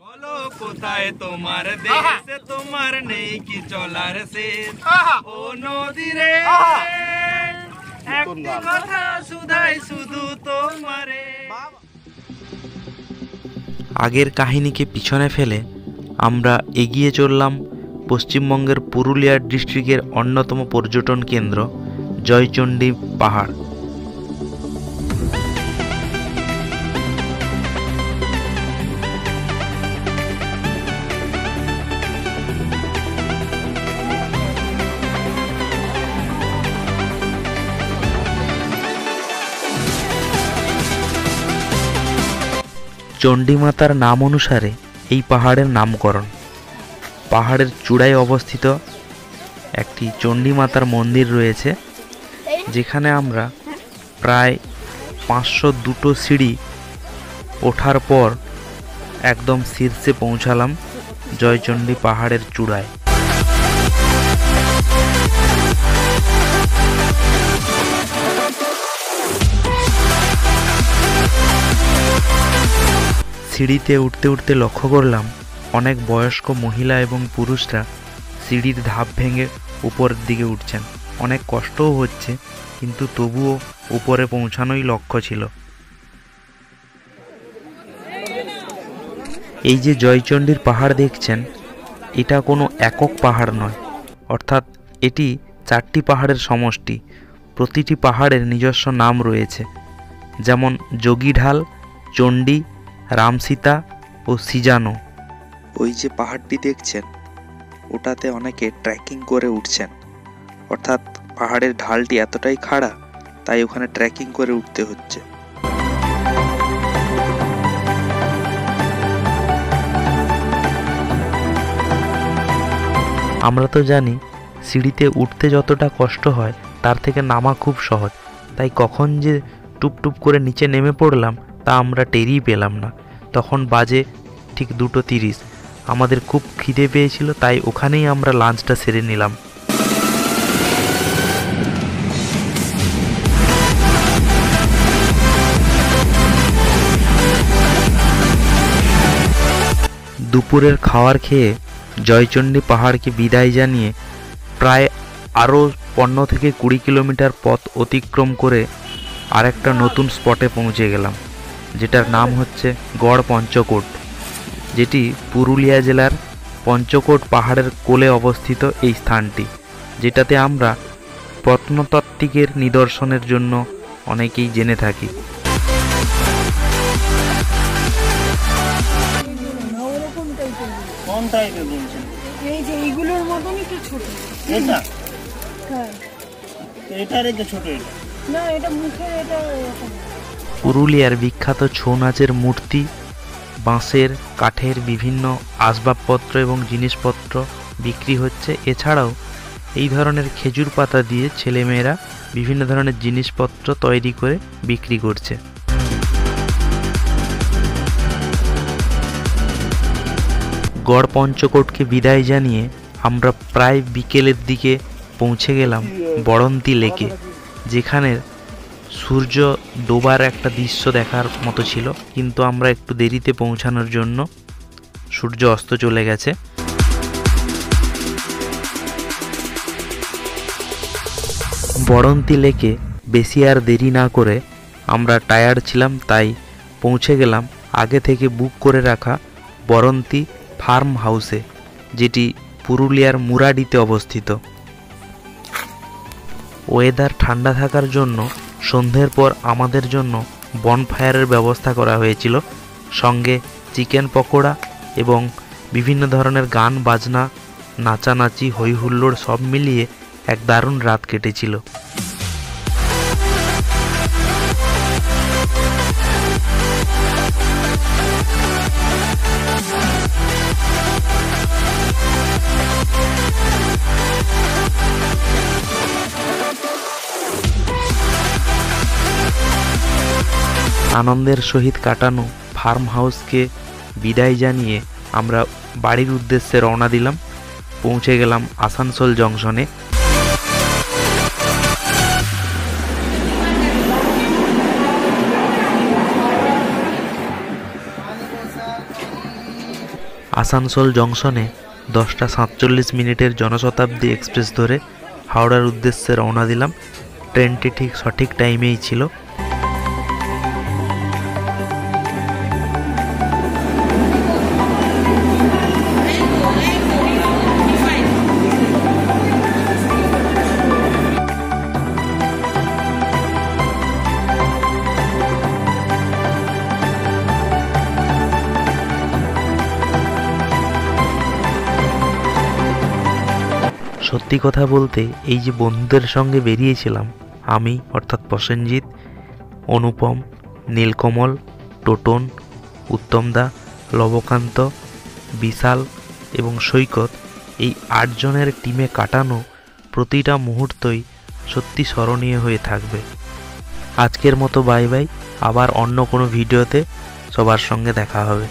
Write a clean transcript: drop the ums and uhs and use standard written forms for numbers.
বলো কোথায় তোমার দেশ, তোমার নেই কি চলার শেষ। ও নদী রে, একটি কথা শুধাই শুধু তোমারে। আগের কাহিনীকে পিছনে ফেলে আমরা এগিয়ে চললাম পশ্চিমবঙ্গের পুরুলিয়া ডিস্ট্রিক্টের অন্যতম পর্যটন কেন্দ্র জয়চণ্ডী পাহাড়। চণ্ডীমাতার নাম অনুসারে এই পাহাড়ের নামকরণ। পাহাড়ের চূড়ায় অবস্থিত একটি চণ্ডীমাতার মন্দির রয়েছে, যেখানে আমরা প্রায় 502টো সিঁড়ি ওঠার পর একদম শীর্ষে পৌঁছালাম জয়চণ্ডী পাহাড়ের চূড়ায়। সিঁড়িতে উঠতে উঠতে লক্ষ্য করলাম অনেক বয়স্ক মহিলা এবং পুরুষরা সিঁড়ির ধাপ ভেঙে উপরের দিকে উঠছেন। অনেক কষ্টও হচ্ছে, কিন্তু তবুও উপরে পৌঁছানোই লক্ষ্য ছিল। এই যে জয়চণ্ডীর পাহাড় দেখছেন, এটা কোনো একক পাহাড় নয়, অর্থাৎ এটি 4টি পাহাড়ের সমষ্টি। প্রতিটি পাহাড়ের নিজস্ব নাম রয়েছে, যেমন যোগীঢাল, চণ্ডী, রামসীতা ও সিজানো। ওই যে পাহাড়টি দেখছেন, ওটাতে অনেকে ট্রেকিং করে উঠছেন, অর্থাৎ পাহাড়ের ঢালটি এতটাই খাড়া, তাই ওখানে ট্রেকিং করে উঠতে হচ্ছে। আমরা তো জানি সিঁড়িতে উঠতে যতটা কষ্ট হয় তার থেকে নামা খুব সহজ, তাই কখন যে টুপ করে নিচে নেমে পড়লাম তা আমরা টেরই পেলাম না। তখন বাজে ঠিক 2:30। আমাদের খুব খিদে পেয়েছিল, তাই ওখানেই আমরা লাঞ্চটা সেরে নিলাম। দুপুরের খাবার খেয়ে জয়চণ্ডী পাহাড়কে বিদায় জানিয়ে প্রায় আরও 15 থেকে 20 কিলোমিটার পথ অতিক্রম করে আরেকটা নতুন স্পটে পৌঁছে গেলাম, যেটার নাম হচ্ছে গড় পঞ্চকোট, যেটি পুরুলিয়া জেলার পঞ্চকোট পাহাড়ের কোলে অবস্থিত এই স্থানটি, যেটাতে আমরা প্রত্নতাত্ত্বিকের নিদর্শনের জন্য অনেকেই জেনে থাকি। পুরুলিয়ার বিখ্যাত ছৌ নাচের মূর্তি, বাঁশের কাঠের বিভিন্ন আসবাবপত্র এবং জিনিসপত্র বিক্রি হচ্ছে। এছাড়াও এই ধরনের খেজুর পাতা দিয়ে ছেলেমেয়েরা বিভিন্ন ধরনের জিনিসপত্র তৈরি করে বিক্রি করছে। গড় পঞ্চকোটকে বিদায় জানিয়ে আমরা প্রায় বিকেলের দিকে পৌঁছে গেলাম বড়ন্তি লেকে, যেখানে সূর্য ডোবার একটা দৃশ্য দেখার মতো ছিল, কিন্তু আমরা একটু দেরিতে পৌঁছানোর জন্য সূর্য অস্ত চলে গেছে। বড়ন্তি লেকে বেশি আর দেরি না করে আমরা টায়ার্ড ছিলাম, তাই পৌঁছে গেলাম আগে থেকে বুক করে রাখা বড়ন্তি ফার্ম হাউসে, যেটি পুরুলিয়ার মুরাডিতে অবস্থিত। ওয়েদার ঠান্ডা থাকার জন্য সন্ধ্যের পর আমাদের জন্য বনফায়ারের ব্যবস্থা করা হয়েছিল, সঙ্গে চিকেন পকোড়া এবং বিভিন্ন ধরনের গান বাজনা, নাচানাচি, হই হুল্লোড় সব মিলিয়ে এক দারুণ রাত কেটেছিল। আনন্দের সহিত কাটানো ফার্ম হাউসকে বিদায় জানিয়ে আমরা বাড়ির উদ্দেশ্যে রওনা দিলাম। পৌঁছে গেলাম আসানসোল জংশনে। আসানসোল জংশনে 10:47 জনশতাব্দী এক্সপ্রেস ধরে হাওড়ার উদ্দেশ্যে রওনা দিলাম। ট্রেনটি ঠিক সঠিক টাইমেই ছিল। সত্যি কথা বলতে এই যে বন্ধুদের সঙ্গে বেরিয়েছিলাম, আমি অর্থাৎ প্রসেনজিৎ, অনুপম, নীলকমল, টোটন, উত্তমদা, লবকান্ত, বিশাল এবং সৈকত, এই 8 জনের টিমে কাটানো প্রতিটা মুহূর্তই সত্যি স্মরণীয় হয়ে থাকবে। আজকের মতো বাই বাই। আবার অন্য কোনো ভিডিওতে সবার সঙ্গে দেখা হবে।